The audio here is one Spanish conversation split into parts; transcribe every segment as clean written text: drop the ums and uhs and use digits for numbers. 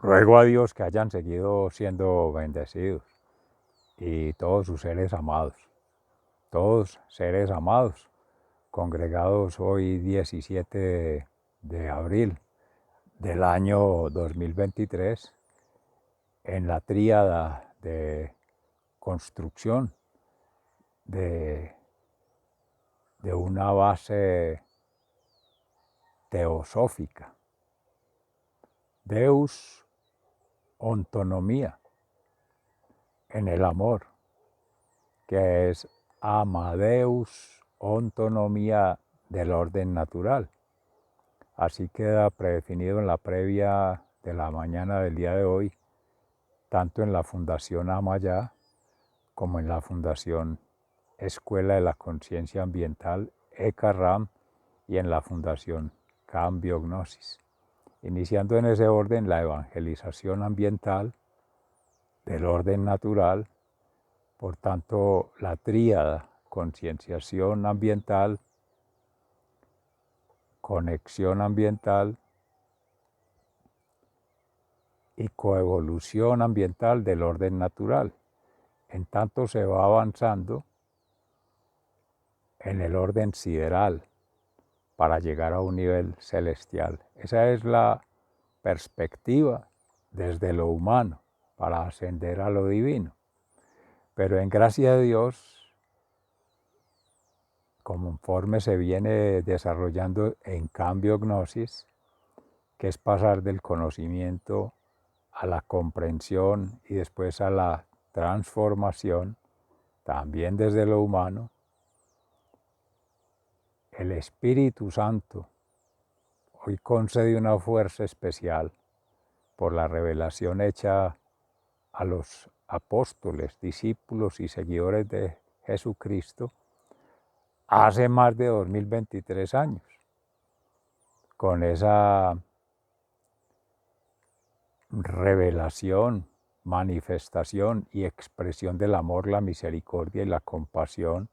Ruego a Dios que hayan seguido siendo bendecidos y todos sus seres amados, todos seres amados, congregados hoy 17 de abril del año 2023 en la tríada de construcción de una base teosófica. Deus, ontonomía, en el amor, que es Amadeus, ontonomía del orden natural. Así queda predefinido en la previa de la mañana del día de hoy, tanto en la Fundación Amayá como en la Fundación Escuela de la Conciencia Ambiental, ECARAM, y en la Fundación Cambio Gnosis. Iniciando en ese orden la evangelización ambiental del orden natural, por tanto la tríada concienciación ambiental, conexión ambiental y coevolución ambiental del orden natural. En tanto se va avanzando en el orden sideral para llegar a un nivel celestial. Esa es la perspectiva desde lo humano para ascender a lo divino. Pero en gracia de Dios, conforme se viene desarrollando en Cambio Gnosis, que es pasar del conocimiento a la comprensión y después a la transformación, también desde lo humano, el Espíritu Santo hoy concede una fuerza especial por la revelación hecha a los apóstoles, discípulos y seguidores de Jesucristo hace más de 2023 años, con esa revelación, manifestación y expresión del amor, la misericordia y la compasión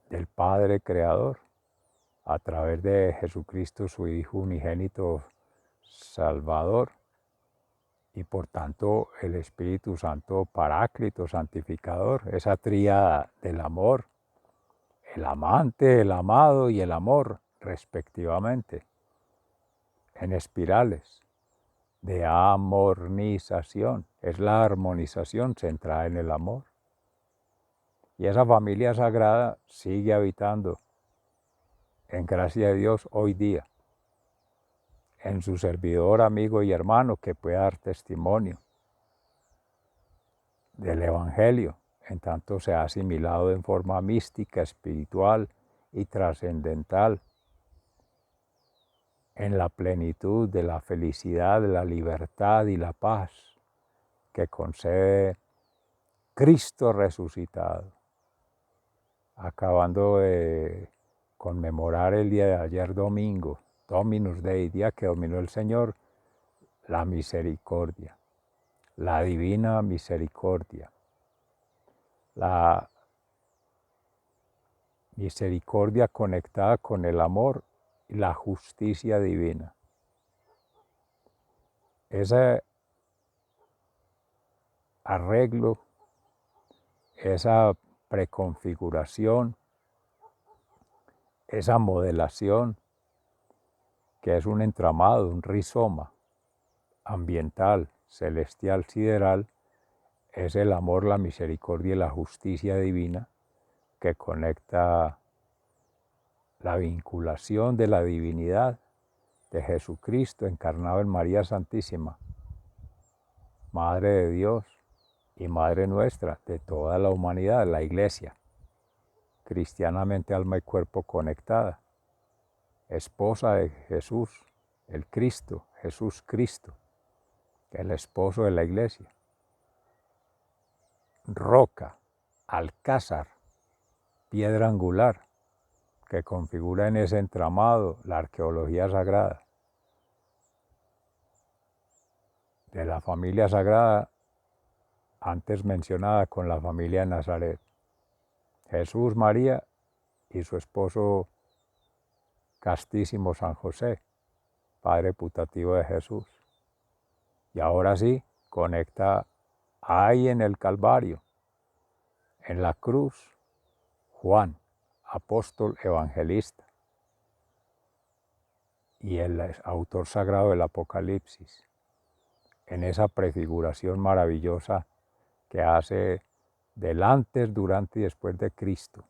del Padre Creador a través de Jesucristo, su Hijo unigénito Salvador, y por tanto el Espíritu Santo Paráclito, santificador, esa tríada del amor, el amante, el amado y el amor, respectivamente, en espirales de amornización. Es la armonización centrada en el amor. Y esa familia sagrada sigue habitando, en gracia de Dios, hoy día, en su servidor, amigo y hermano, que pueda dar testimonio del Evangelio, en tanto se ha asimilado en forma mística, espiritual y trascendental en la plenitud de la felicidad, de la libertad y la paz que concede Cristo resucitado. Acabando de conmemorar el día de ayer domingo, Dominus Dei, día que dominó el Señor, la misericordia, la divina misericordia, la misericordia conectada con el amor y la justicia divina. Ese arreglo, esa preconfiguración, esa modelación, que es un entramado, un rizoma ambiental, celestial, sideral, es el amor, la misericordia y la justicia divina que conecta la vinculación de la divinidad de Jesucristo encarnado en María Santísima, Madre de Dios y Madre nuestra, de toda la humanidad, la Iglesia, cristianamente alma y cuerpo conectada, esposa de Jesús, el Cristo, Jesús Cristo, que es el esposo de la Iglesia, roca, alcázar, piedra angular, que configura en ese entramado la arqueología sagrada. De la familia sagrada antes mencionada con la familia de Nazaret, Jesús, María y su esposo castísimo San José, padre putativo de Jesús. Y ahora sí, conecta ahí en el Calvario, en la cruz, Juan, apóstol evangelista, y el autor sagrado del Apocalipsis, en esa prefiguración maravillosa que hace del antes, durante y después de Cristo,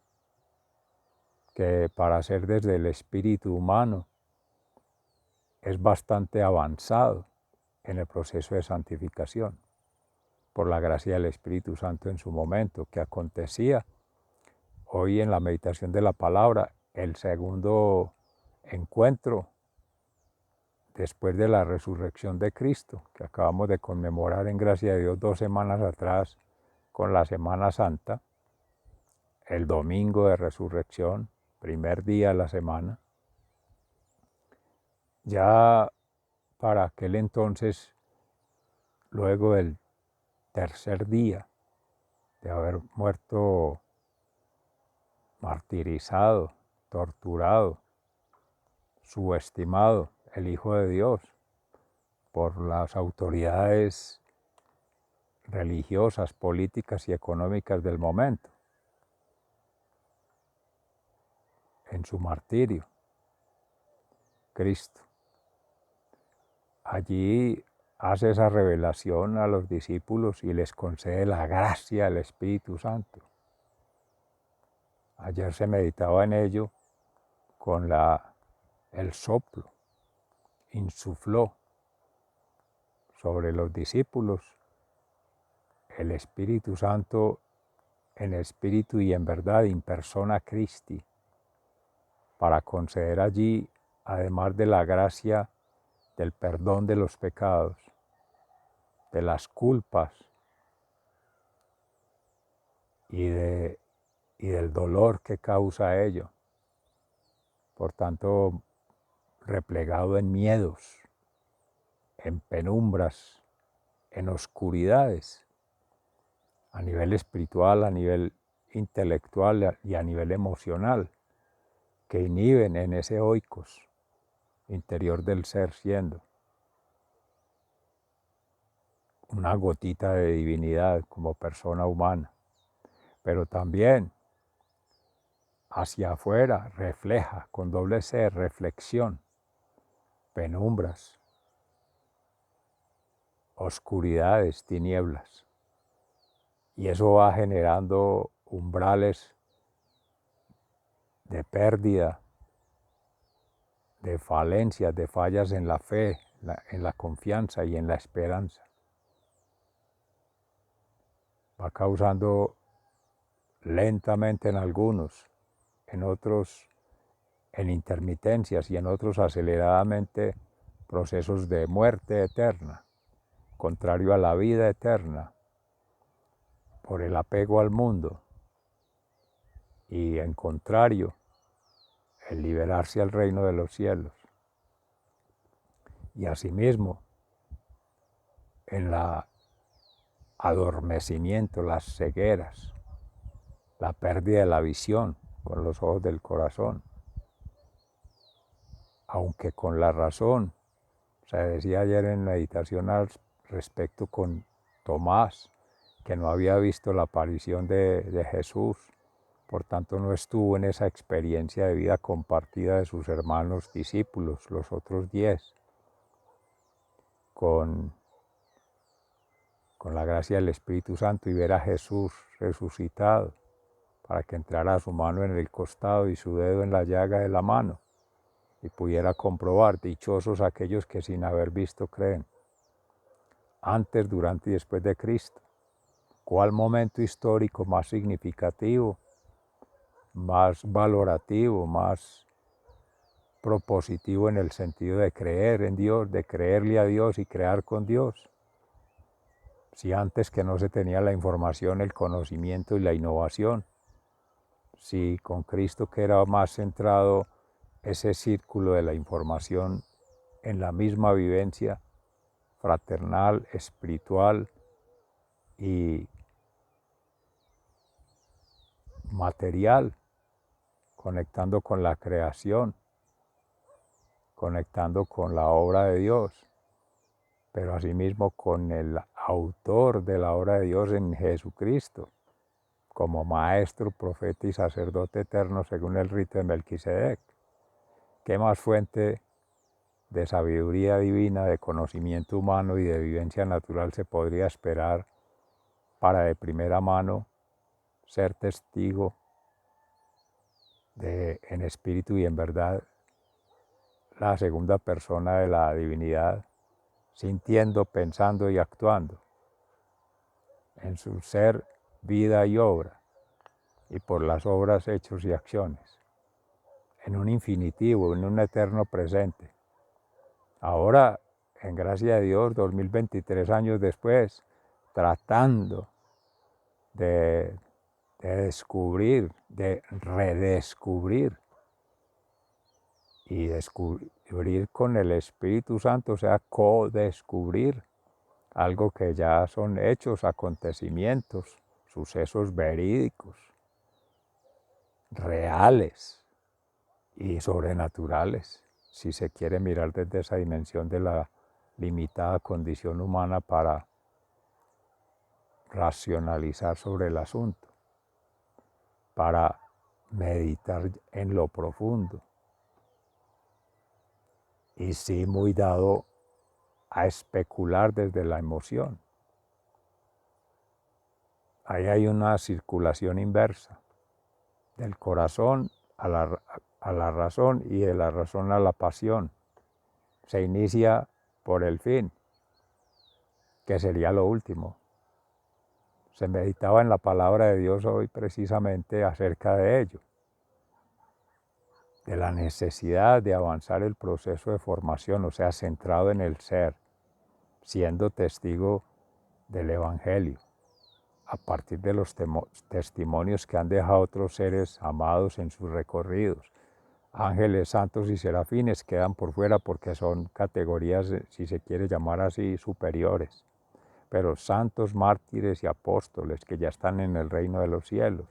que para ser desde el espíritu humano es bastante avanzado en el proceso de santificación, por la gracia del Espíritu Santo en su momento, que acontecía hoy en la meditación de la palabra, el segundo encuentro después de la resurrección de Cristo, que acabamos de conmemorar en gracia de Dios 2 semanas atrás con la Semana Santa, el domingo de resurrección, primer día de la semana. Ya para aquel entonces, luego del tercer día de haber muerto martirizado, torturado, subestimado el Hijo de Dios por las autoridades religiosas, políticas y económicas del momento, en su martirio, Cristo. Allí hace esa revelación a los discípulos y les concede la gracia del Espíritu Santo. Ayer se meditaba en ello con el soplo, insufló sobre los discípulos el Espíritu Santo en espíritu y en verdad, in persona Christi, para conceder allí, además de la gracia del perdón de los pecados, de las culpas y del dolor que causa ello, por tanto, replegado en miedos, en penumbras, en oscuridades, a nivel espiritual, a nivel intelectual y a nivel emocional, que inhiben en ese oikos interior del ser siendo una gotita de divinidad como persona humana, pero también hacia afuera refleja con doble C, reflexión, penumbras, oscuridades, tinieblas. Y eso va generando umbrales de pérdida, de falencias, de fallas en la fe, en la confianza y en la esperanza. Va causando lentamente en algunos, en otros en intermitencias y en otros aceleradamente procesos de muerte eterna, contrario a la vida eterna, por el apego al mundo, y en contrario, el liberarse al reino de los cielos. Y asimismo, en la adormecimiento, las cegueras, la pérdida de la visión con los ojos del corazón, aunque con la razón. Se decía ayer en meditación al respecto con Tomás, que no había visto la aparición de Jesús, por tanto no estuvo en esa experiencia de vida compartida de sus hermanos discípulos, los otros 10, con la gracia del Espíritu Santo, y ver a Jesús resucitado, para que entrara su mano en el costado y su dedo en la llaga de la mano, y pudiera comprobar, dichosos aquellos que sin haber visto creen. Antes, durante y después de Cristo. ¿Cuál momento histórico más significativo, más valorativo, más propositivo en el sentido de creer en Dios, de creerle a Dios y crear con Dios? Si antes que no se tenía la información, el conocimiento y la innovación, si con Cristo que era más centrado ese círculo de la información en la misma vivencia fraternal, espiritual y material, conectando con la creación, conectando con la obra de Dios, pero asimismo con el autor de la obra de Dios en Jesucristo, como maestro, profeta y sacerdote eterno según el rito de Melquisedec. ¿Qué más fuente de sabiduría divina, de conocimiento humano y de vivencia natural se podría esperar para de primera mano ser testigo en espíritu y en verdad la segunda persona de la divinidad, sintiendo, pensando y actuando en su ser, vida y obra, y por las obras, hechos y acciones, en un infinitivo, en un eterno presente? Ahora, en gracia de Dios, 2023 años después, tratando de descubrir, de redescubrir y descubrir con el Espíritu Santo, o sea, co-descubrir algo que ya son hechos, acontecimientos, sucesos verídicos, reales y sobrenaturales, si se quiere mirar desde esa dimensión de la limitada condición humana para racionalizar sobre el asunto, para meditar en lo profundo. Y sí, muy dado a especular desde la emoción. Ahí hay una circulación inversa, del corazón a la razón y de la razón a la pasión. Se inicia por el fin, que sería lo último. Se meditaba en la palabra de Dios hoy precisamente acerca de ello, de la necesidad de avanzar el proceso de formación, o sea, centrado en el ser, siendo testigo del Evangelio, a partir de los testimonios que han dejado otros seres amados en sus recorridos. Ángeles, santos y serafines quedan por fuera porque son categorías, si se quiere llamar así, superiores. Pero santos, mártires y apóstoles que ya están en el reino de los cielos.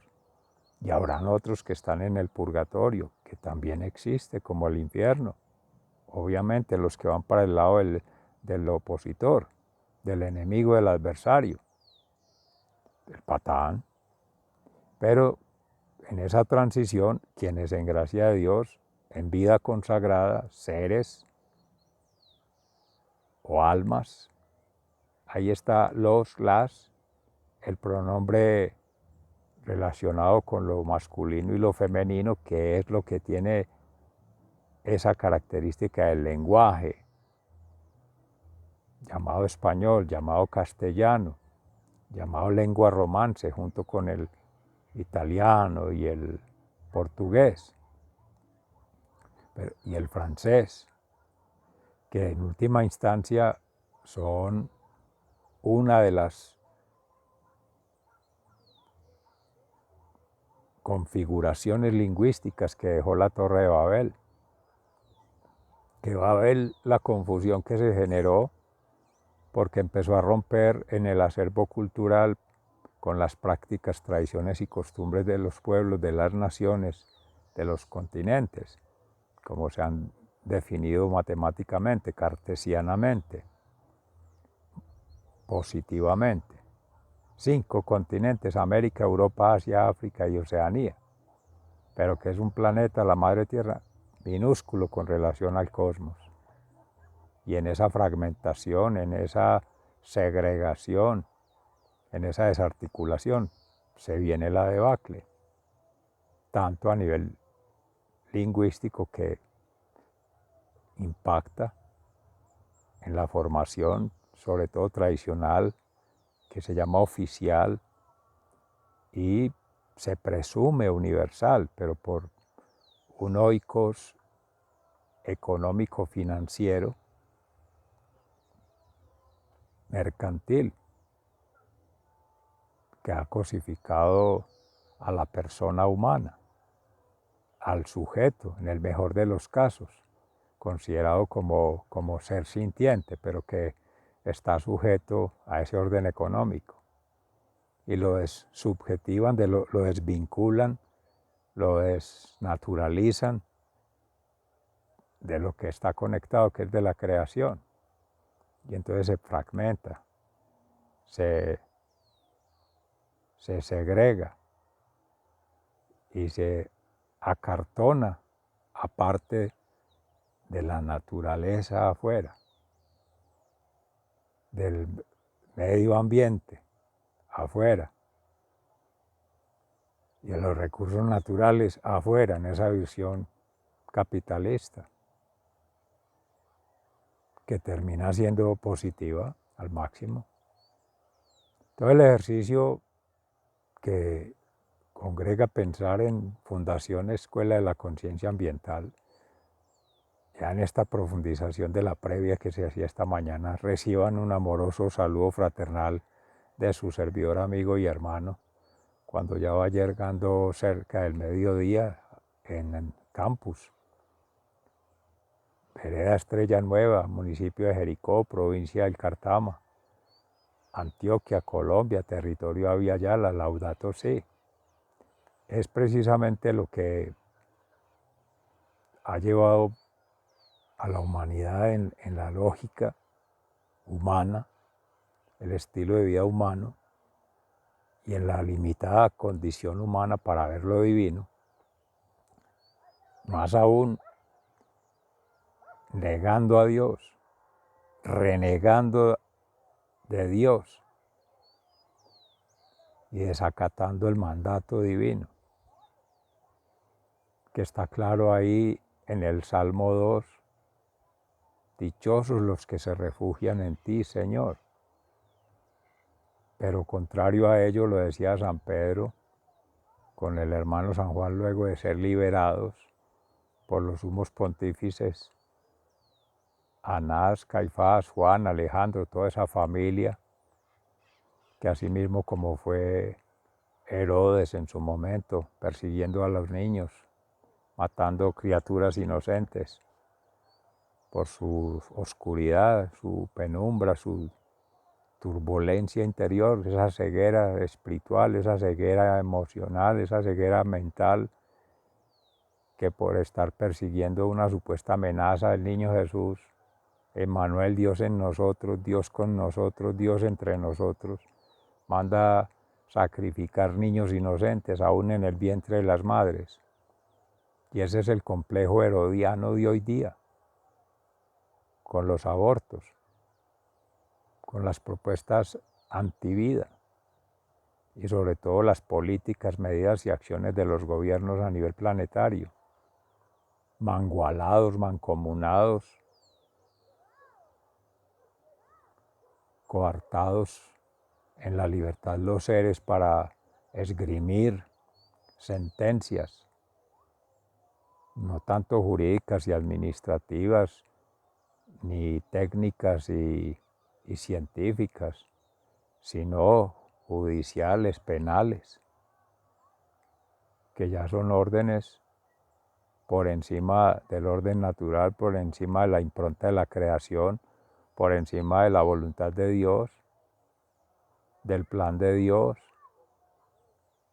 Y habrán otros que están en el purgatorio, que también existe, como el infierno. Obviamente los que van para el lado del opositor, del enemigo, del adversario, del patán. Pero en esa transición, quienes en gracia de Dios, en vida consagrada, seres o almas, ahí está las, el pronombre relacionado con lo masculino y lo femenino, que es lo que tiene esa característica del lenguaje, llamado español, llamado castellano, llamado lengua romance, junto con el italiano y el portugués y el francés, que en última instancia son una de las configuraciones lingüísticas que dejó la Torre de Babel. Que Babel, la confusión que se generó porque empezó a romper en el acervo cultural con las prácticas, tradiciones y costumbres de los pueblos, de las naciones, de los continentes, como se han definido matemáticamente, cartesianamente, positivamente. 5 continentes: América, Europa, Asia, África y Oceanía, pero que es un planeta, la Madre Tierra, minúsculo con relación al cosmos. Y en esa fragmentación, en esa segregación, en esa desarticulación, se viene la debacle, tanto a nivel lingüístico, que impacta en la formación, sobre todo tradicional, que se llama oficial y se presume universal, pero por un oikos económico-financiero, mercantil, que ha cosificado a la persona humana, al sujeto, en el mejor de los casos, considerado como ser sintiente, pero que está sujeto a ese orden económico. Y lo subjetivan, lo desvinculan, lo desnaturalizan de lo que está conectado, que es de la creación. y entonces se fragmenta, se segrega y se acartona aparte de la naturaleza afuera, del medio ambiente afuera y de los recursos naturales afuera, en esa visión capitalista, que termina siendo positiva al máximo. Todo el ejercicio que congrega pensar en Fundación Escuela de la Conciencia Ambiental, ya en esta profundización de la previa que se hacía esta mañana, reciban un amoroso saludo fraternal de su servidor, amigo y hermano, cuando ya va llegando cerca del mediodía en el campus. Vereda Estrella Nueva, municipio de Jericó, provincia del Cartama, Antioquia, Colombia, territorio Avia Yala, Laudato Si. Es precisamente lo que ha llevado a la humanidad en la lógica humana, el estilo de vida humano, y en la limitada condición humana para ver lo divino, más aún negando a Dios, renegando de Dios y desacatando el mandato divino, que está claro ahí en el Salmo 2, dichosos los que se refugian en ti, Señor. Pero contrario a ello, lo decía San Pedro, con el hermano San Juan, luego de ser liberados por los sumos pontífices, Anás, Caifás, Juan, Alejandro, toda esa familia, que asimismo como fue Herodes en su momento, persiguiendo a los niños, matando criaturas inocentes por su oscuridad, su penumbra, su turbulencia interior, esa ceguera espiritual, esa ceguera emocional, esa ceguera mental, que por estar persiguiendo una supuesta amenaza del niño Jesús, Emmanuel, Dios en nosotros, Dios con nosotros, Dios entre nosotros, manda sacrificar niños inocentes aún en el vientre de las madres. Y ese es el complejo herodiano de hoy día, con los abortos, con las propuestas antivida y sobre todo las políticas, medidas y acciones de los gobiernos a nivel planetario, mangualados, mancomunados, coartados en la libertad de los seres para esgrimir sentencias, no tanto jurídicas y administrativas, ni técnicas y científicas, sino judiciales, penales, que ya son órdenes por encima del orden natural, por encima de la impronta de la creación, por encima de la voluntad de Dios, del plan de Dios,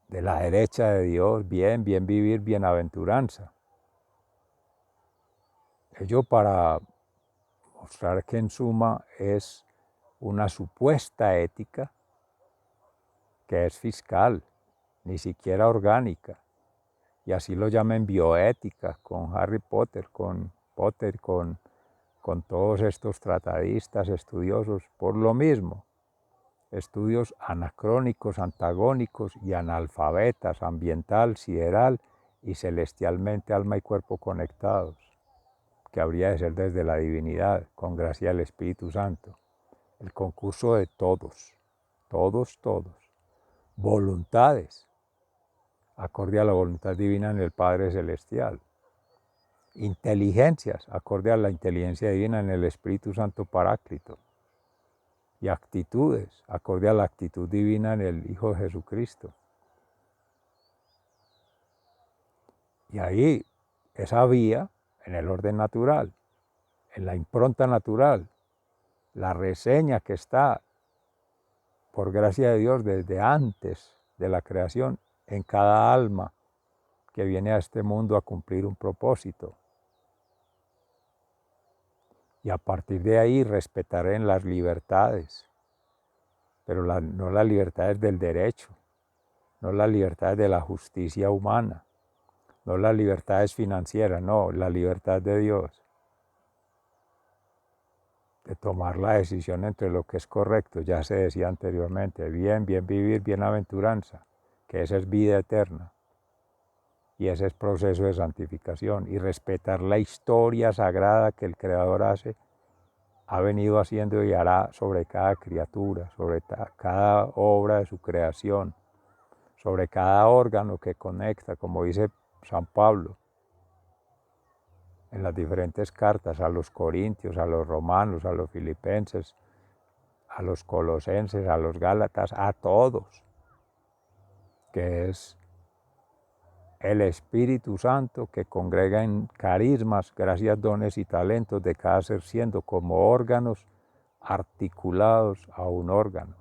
de la derecha de Dios, bien vivir, bienaventuranza. Ello para mostrar que en suma es una supuesta ética que es fiscal, ni siquiera orgánica, y así lo llaman bioética, con Harry Potter, con todos estos tratadistas, estudiosos, por lo mismo, estudios anacrónicos, antagónicos y analfabetas, ambiental, sideral y celestialmente alma y cuerpo conectados, que habría de ser desde la divinidad, con gracia del Espíritu Santo. El concurso de todos, voluntades, acorde a la voluntad divina en el Padre Celestial, inteligencias, acorde a la inteligencia divina en el Espíritu Santo Paráclito, y actitudes, acorde a la actitud divina en el Hijo de Jesucristo. Y ahí, esa vía, en el orden natural, en la impronta natural, la reseña que está, por gracia de Dios, desde antes de la creación, en cada alma que viene a este mundo a cumplir un propósito. Y a partir de ahí respetaré en las libertades, pero no las libertades del derecho, no las libertades de la justicia humana, no las libertades financieras, no, la libertad de Dios, de tomar la decisión entre lo que es correcto, ya se decía anteriormente, bien vivir, bienaventuranza, que esa es vida eterna. Y ese es proceso de santificación, y respetar la historia sagrada que el Creador ha venido haciendo y hará sobre cada criatura, sobre cada obra de su creación, sobre cada órgano que conecta, como dice San Pablo en las diferentes cartas a los corintios, a los romanos, a los filipenses, a los colosenses, a los gálatas, a todos, que es el Espíritu Santo que congrega en carismas, gracias, dones y talentos de cada ser, siendo como órganos articulados a un órgano.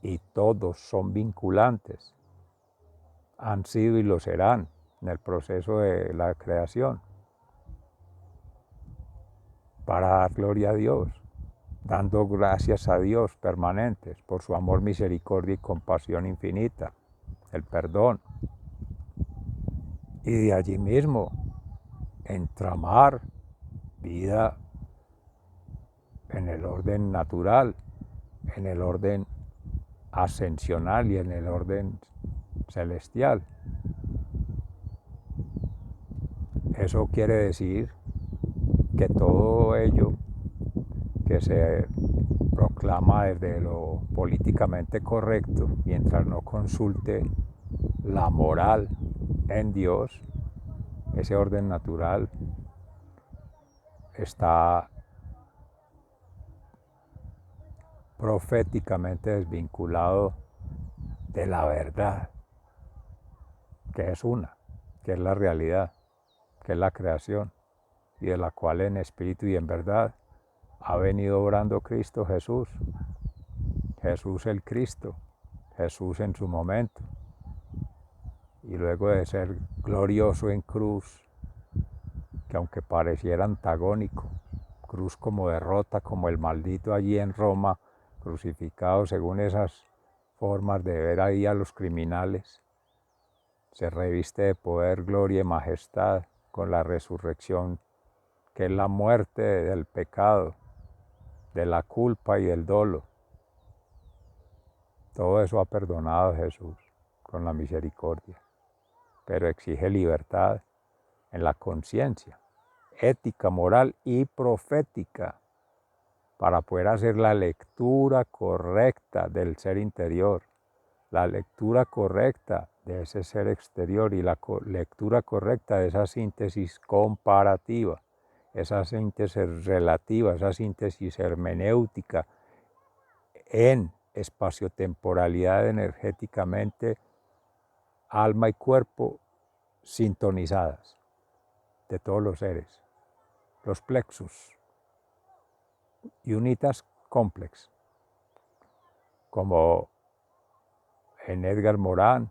Y todos son vinculantes, han sido y lo serán en el proceso de la creación, para dar gloria a Dios, dando gracias a Dios permanentes por su amor, misericordia y compasión infinita, el perdón. Y de allí mismo entramar vida en el orden natural, en el orden ascensional y en el orden celestial. Eso quiere decir que todo ello que se proclama desde lo políticamente correcto, mientras no consulte la moral en Dios, ese orden natural está proféticamente desvinculado de la verdad, que es una, que es la realidad, que es la creación, y de la cual en espíritu y en verdad ha venido obrando Cristo Jesús, Jesús el Cristo, Jesús en su momento, y luego de ser glorioso en cruz, que aunque pareciera antagónico, cruz como derrota, como el maldito allí en Roma, crucificado según esas formas de ver ahí a los criminales, se reviste de poder, gloria y majestad con la resurrección, que es la muerte del pecado, de la culpa y del dolo. Todo eso ha perdonado Jesús con la misericordia, pero exige libertad en la conciencia, ética, moral y profética, para poder hacer la lectura correcta del ser interior, la lectura correcta de ese ser exterior y la lectura correcta de esa síntesis comparativa, esa síntesis relativa, esa síntesis hermenéutica en espaciotemporalidad energéticamente, alma y cuerpo sintonizadas de todos los seres, los plexus, unitas complex, como en Edgar Morin,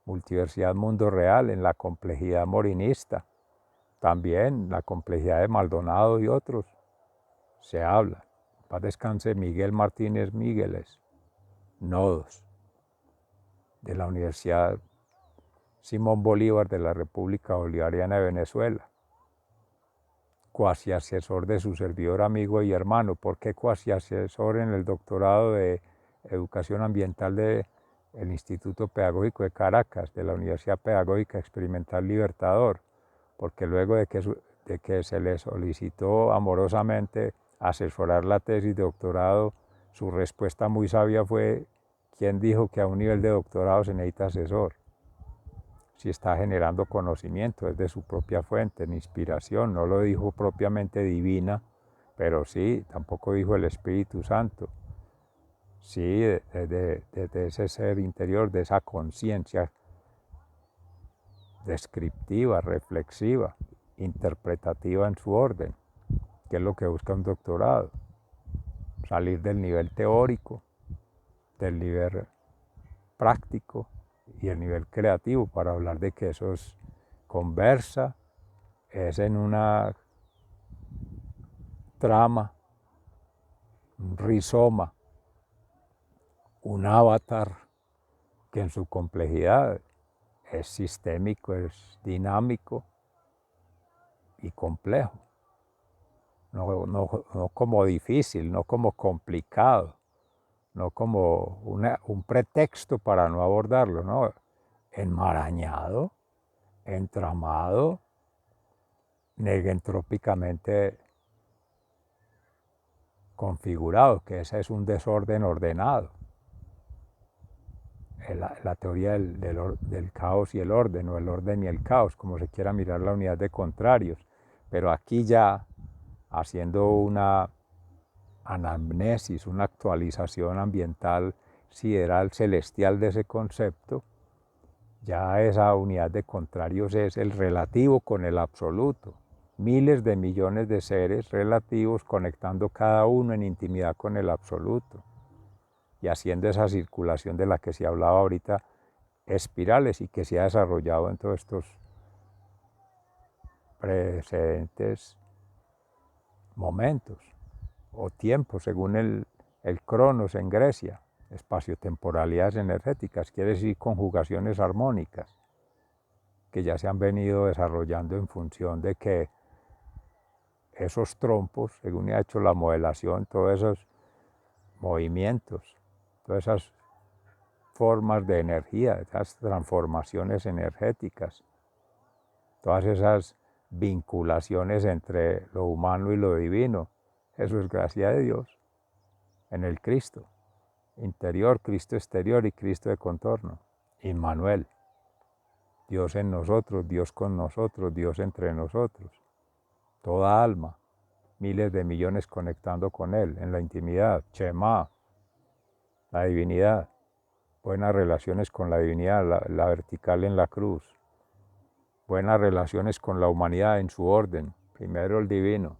Multiversidad Mundo Real, en la complejidad morinista, también la complejidad de Maldonado y otros, se habla. Paz descanse Miguel Martínez Mígueles, nodos de la Universidad Simón Bolívar de la República Bolivariana de Venezuela, cuasi asesor de su servidor, amigo y hermano. ¿Por qué cuasi asesor en el doctorado de Educación Ambiental del Instituto Pedagógico de Caracas, de la Universidad Pedagógica Experimental Libertador? Porque luego de que se le solicitó amorosamente asesorar la tesis de doctorado, su respuesta muy sabia fue: ¿quién dijo que a un nivel de doctorado se necesita asesor? Si está generando conocimiento, es de su propia fuente, en inspiración, no lo dijo propiamente divina, pero sí, tampoco dijo el Espíritu Santo. Sí, de ese ser interior, de esa conciencia descriptiva, reflexiva, interpretativa en su orden, que es lo que busca un doctorado. Salir del nivel teórico, del nivel práctico y el nivel creativo, para hablar de que eso es conversa, es en una trama, un rizoma, un avatar que en su complejidad es sistémico, es dinámico y complejo. No como difícil, no como complicado, no como un pretexto para no abordarlo, no, enmarañado, entramado, negentrópicamente configurado, que ese es un desorden ordenado. La teoría del caos y el orden, o el orden y el caos, como se quiera mirar la unidad de contrarios. Pero aquí ya, haciendo una anamnesis, una actualización ambiental sideral celestial de ese concepto, ya esa unidad de contrarios es el relativo con el absoluto. Miles de millones de seres relativos conectando cada uno en intimidad con el absoluto y haciendo esa circulación de la que se hablaba ahorita, espirales, y que se ha desarrollado en todos estos precedentes momentos o tiempos, según el Cronos en Grecia, espaciotemporalidades energéticas, quiere decir conjugaciones armónicas, que ya se han venido desarrollando en función de que esos trompos, según ha hecho la modelación, todos esos movimientos, todas esas formas de energía, esas transformaciones energéticas, todas esas vinculaciones entre lo humano y lo divino, eso es gracia de Dios en el Cristo interior, Cristo exterior y Cristo de contorno. Immanuel, Dios en nosotros, Dios con nosotros, Dios entre nosotros. Toda alma, miles de millones conectando con Él en la intimidad. Shema, la divinidad. Buenas relaciones con la divinidad, la vertical en la cruz. Buenas relaciones con la humanidad en su orden. Primero el divino,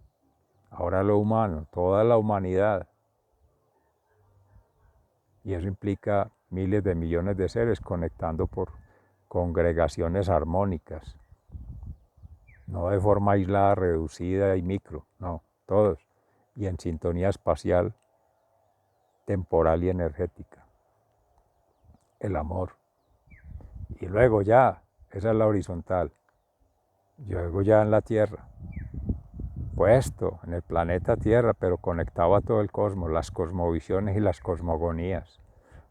ahora lo humano, toda la humanidad. Y eso implica miles de millones de seres conectando por congregaciones armónicas, no de forma aislada, reducida y micro, no, todos, y en sintonía espacial, temporal y energética. El amor. Y luego ya, esa es la horizontal, luego ya en la Tierra, puesto en el planeta Tierra, pero conectado a todo el cosmos, las cosmovisiones y las cosmogonías,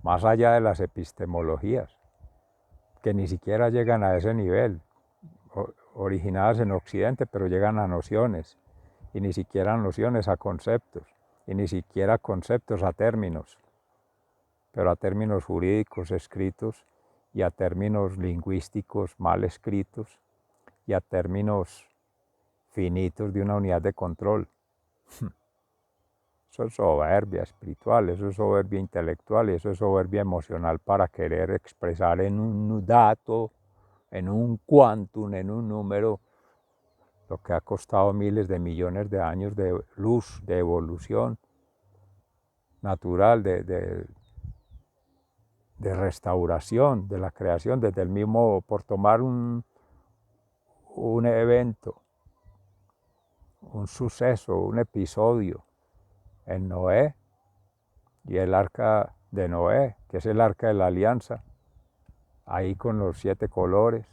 más allá de las epistemologías, que ni siquiera llegan a ese nivel, originadas en Occidente, pero llegan a nociones, y ni siquiera nociones a conceptos, y ni siquiera conceptos a términos, pero a términos jurídicos escritos, y a términos lingüísticos mal escritos, y a términos finitos de una unidad de control. Eso es soberbia espiritual, eso es soberbia intelectual y eso es soberbia emocional para querer expresar en un dato, en un quantum, en un número, lo que ha costado miles de millones de años de luz, de evolución natural, de restauración, de la creación, desde el mismo, por tomar un evento, un suceso, un episodio en Noé y el arca de Noé, que es el arca de la alianza, ahí con los 7 colores.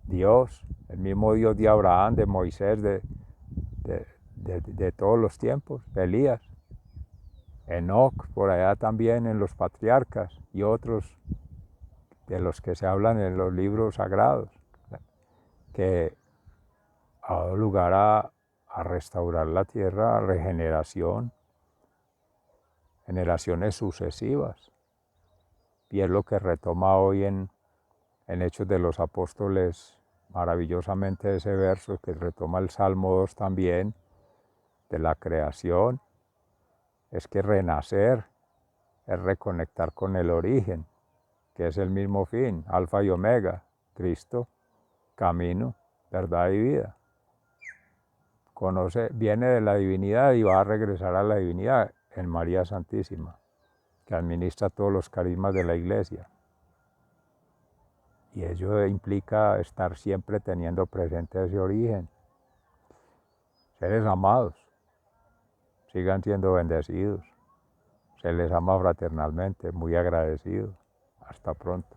Dios, el mismo Dios de Abraham, de Moisés, de todos los tiempos, de Elías. Enoc, por allá también en los patriarcas y otros de los que se hablan en los libros sagrados, que ha dado lugar a restaurar la tierra, a regeneración, generaciones sucesivas. Y es lo que retoma hoy en Hechos de los Apóstoles, maravillosamente ese verso que retoma el Salmo 2 también, de la creación, es que renacer es reconectar con el origen, que es el mismo fin, alfa y omega, Cristo, camino, verdad y vida. Viene de la divinidad y va a regresar a la divinidad en María Santísima, que administra todos los carismas de la Iglesia. Y ello implica estar siempre teniendo presente ese origen. Seres amados, sigan siendo bendecidos. Se les ama fraternalmente, muy agradecido. Hasta pronto.